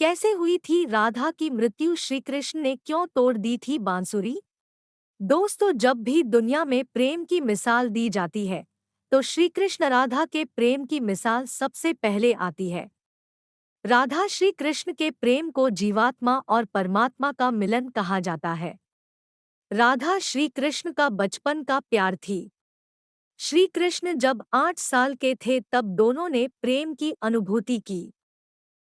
कैसे हुई थी राधा की मृत्यु? श्री कृष्ण ने क्यों तोड़ दी थी बांसुरी? दोस्तों, जब भी दुनिया में प्रेम की मिसाल दी जाती है तो श्री कृष्ण राधा के प्रेम की मिसाल सबसे पहले आती है। राधा श्री कृष्ण के प्रेम को जीवात्मा और परमात्मा का मिलन कहा जाता है। राधा श्री कृष्ण का बचपन का प्यार थी। श्री कृष्ण जब 8 साल के थे तब दोनों ने प्रेम की अनुभूति की।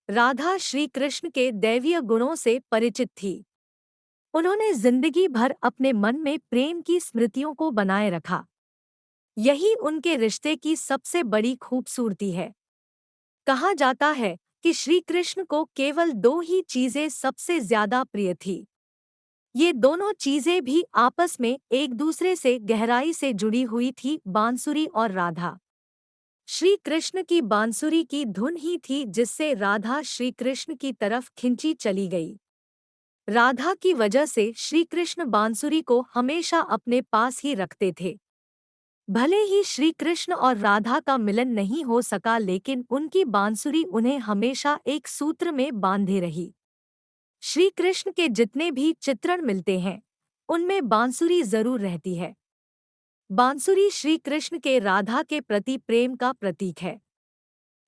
राधा श्री कृष्ण के दैवीय गुणों से परिचित थी। उन्होंने जिंदगी भर अपने मन में प्रेम की स्मृतियों को बनाए रखा। यही उनके रिश्ते की सबसे बड़ी खूबसूरती है। कहा जाता है कि श्री कृष्ण को केवल 2 ही चीजें सबसे ज्यादा प्रिय थी। ये दोनों चीजें भी आपस में एक दूसरे से गहराई से जुड़ी हुई थी, बांसुरी और राधा। श्री कृष्ण की बांसुरी की धुन ही थी जिससे राधा श्री कृष्ण की तरफ खिंची चली गई। राधा की वजह से श्री कृष्ण बांसुरी को हमेशा अपने पास ही रखते थे। भले ही श्री कृष्ण और राधा का मिलन नहीं हो सका, लेकिन उनकी बांसुरी उन्हें हमेशा एक सूत्र में बांधे रही। श्री कृष्ण के जितने भी चित्रण मिलते हैं उनमें बांसुरी जरूर रहती है। बांसुरी श्री कृष्ण के राधा के प्रति प्रेम का प्रतीक है।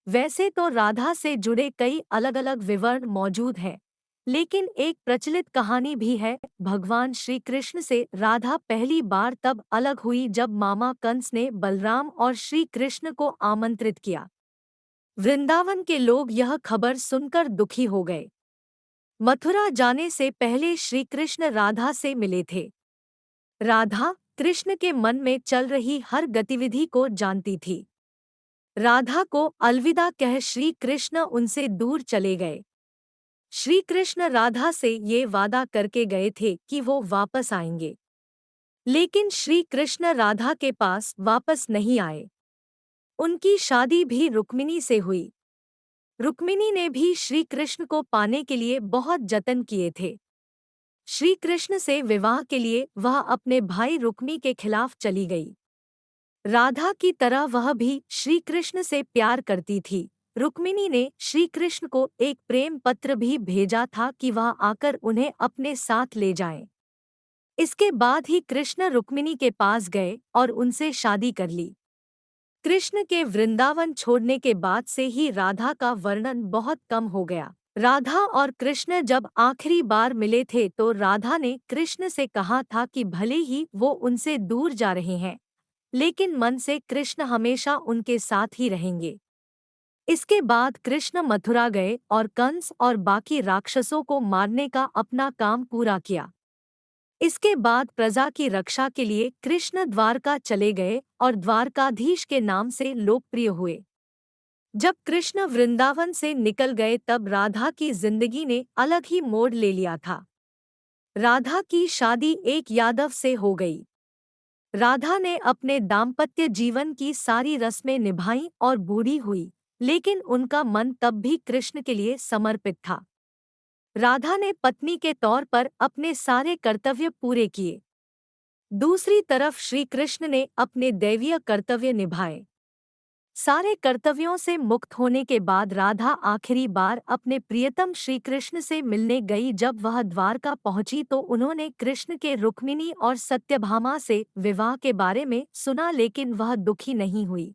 वैसे तो राधा से जुड़े कई अलग अलग विवरण मौजूद हैं, लेकिन एक प्रचलित कहानी भी है। भगवान श्री कृष्ण से राधा पहली बार तब अलग हुई जब मामा कंस ने बलराम और श्री कृष्ण को आमंत्रित किया। वृंदावन के लोग यह खबर सुनकर दुखी हो गए। मथुरा जाने से पहले श्री कृष्ण राधा से मिले थे। राधा कृष्ण के मन में चल रही हर गतिविधि को जानती थी। राधा को अलविदा कह श्री कृष्ण उनसे दूर चले गए। श्री कृष्ण राधा से ये वादा करके गए थे कि वो वापस आएंगे, लेकिन श्री कृष्ण राधा के पास वापस नहीं आए। उनकी शादी भी रुक्मिणी से हुई। रुक्मिणी ने भी श्री कृष्ण को पाने के लिए बहुत जतन किए थे। श्री कृष्ण से विवाह के लिए वह अपने भाई रुक्मी के खिलाफ चली गई। राधा की तरह वह भी श्री कृष्ण से प्यार करती थी। रुक्मिणी ने श्री कृष्ण को एक प्रेम पत्र भी भेजा था कि वह आकर उन्हें अपने साथ ले जाएं। इसके बाद ही कृष्ण रुक्मिणी के पास गए और उनसे शादी कर ली। कृष्ण के वृंदावन छोड़ने के बाद से ही राधा का वर्णन बहुत कम हो गया। राधा और कृष्ण जब आखिरी बार मिले थे तो राधा ने कृष्ण से कहा था कि भले ही वो उनसे दूर जा रहे हैं, लेकिन मन से कृष्ण हमेशा उनके साथ ही रहेंगे। इसके बाद कृष्ण मथुरा गए और कंस और बाकी राक्षसों को मारने का अपना काम पूरा किया। इसके बाद प्रजा की रक्षा के लिए कृष्ण द्वारका चले गए और द्वारकाधीश के नाम से लोकप्रिय हुए। जब कृष्ण वृंदावन से निकल गए तब राधा की जिंदगी ने अलग ही मोड़ ले लिया था। राधा की शादी एक यादव से हो गई। राधा ने अपने दाम्पत्य जीवन की सारी रस्में निभाईं और बूढ़ी हुई, लेकिन उनका मन तब भी कृष्ण के लिए समर्पित था। राधा ने पत्नी के तौर पर अपने सारे कर्तव्य पूरे किए। दूसरी तरफ श्री कृष्ण ने अपने दैवीय कर्तव्य निभाए। सारे कर्तव्यों से मुक्त होने के बाद राधा आखिरी बार अपने प्रियतम श्री कृष्ण से मिलने गई। जब वह द्वारका पहुंची तो उन्होंने कृष्ण के रुक्मिणी और सत्यभामा से विवाह के बारे में सुना, लेकिन वह दुखी नहीं हुई।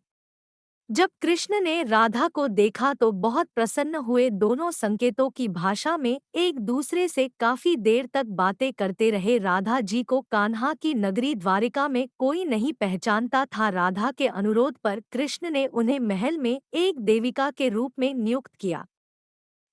जब कृष्ण ने राधा को देखा तो बहुत प्रसन्न हुए। दोनों संकेतों की भाषा में एक दूसरे से काफी देर तक बातें करते रहे। राधा जी को कान्हा की नगरी द्वारिका में कोई नहीं पहचानता था। राधा के अनुरोध पर कृष्ण ने उन्हें महल में एक देविका के रूप में नियुक्त किया।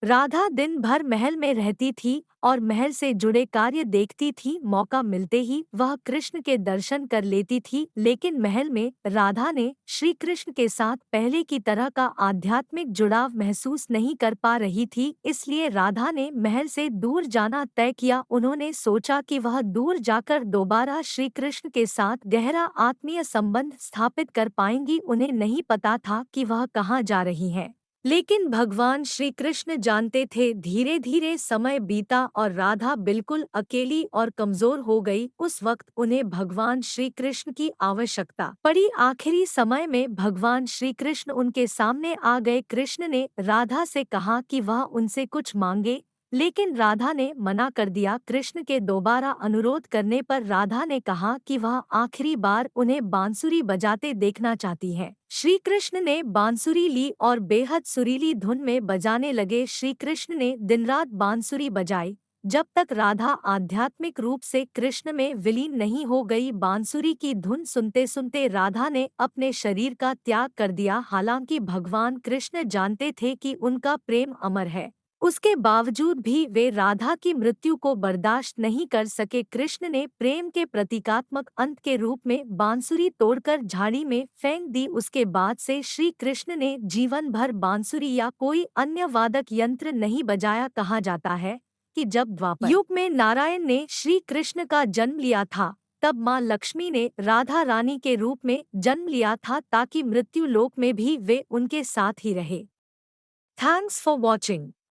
राधा दिन भर महल में रहती थी और महल से जुड़े कार्य देखती थी। मौका मिलते ही वह कृष्ण के दर्शन कर लेती थी, लेकिन महल में राधा ने श्री कृष्ण के साथ पहले की तरह का आध्यात्मिक जुड़ाव महसूस नहीं कर पा रही थी। इसलिए राधा ने महल से दूर जाना तय किया। उन्होंने सोचा कि वह दूर जाकर दोबारा श्री कृष्ण के साथ गहरा आत्मीय संबंध स्थापित कर पाएंगी। उन्हें नहीं पता था कि वह कहाँ जा रही हैं। लेकिन भगवान श्री कृष्ण जानते थे धीरे धीरे समय बीता और राधा बिल्कुल अकेली और कमजोर हो गई। उस वक्त उन्हें भगवान श्री कृष्ण की आवश्यकता पड़ी। आखिरी समय में भगवान श्री कृष्ण उनके सामने आ गए। कृष्ण ने राधा से कहा कि वह उनसे कुछ मांगे, लेकिन राधा ने मना कर दिया। कृष्ण के दोबारा अनुरोध करने पर राधा ने कहा कि वह आखिरी बार उन्हें बांसुरी बजाते देखना चाहती है। श्री कृष्ण ने बांसुरी ली और बेहद सुरीली धुन में बजाने लगे। श्री कृष्ण ने दिन रात बांसुरी बजाई जब तक राधा आध्यात्मिक रूप से कृष्ण में विलीन नहीं हो गई। बांसुरी की धुन सुनते सुनते राधा ने अपने शरीर का त्याग कर दिया। हालांकि भगवान कृष्ण जानते थे कि उनका प्रेम अमर है, उसके बावजूद भी वे राधा की मृत्यु को बर्दाश्त नहीं कर सके। कृष्ण ने प्रेम के प्रतीकात्मक अंत के रूप में बांसुरी तोड़कर झाड़ी में फेंक दी। उसके बाद से श्री कृष्ण ने जीवन भर बांसुरी या कोई अन्य वादक यंत्र नहीं बजाया। कहा जाता है कि जब द्वापर युग में नारायण ने श्री कृष्ण का जन्म लिया था, तब माँ लक्ष्मी ने राधा रानी के रूप में जन्म लिया था, ताकि मृत्यु लोक में भी वे उनके साथ ही रहे। Thanks for watching.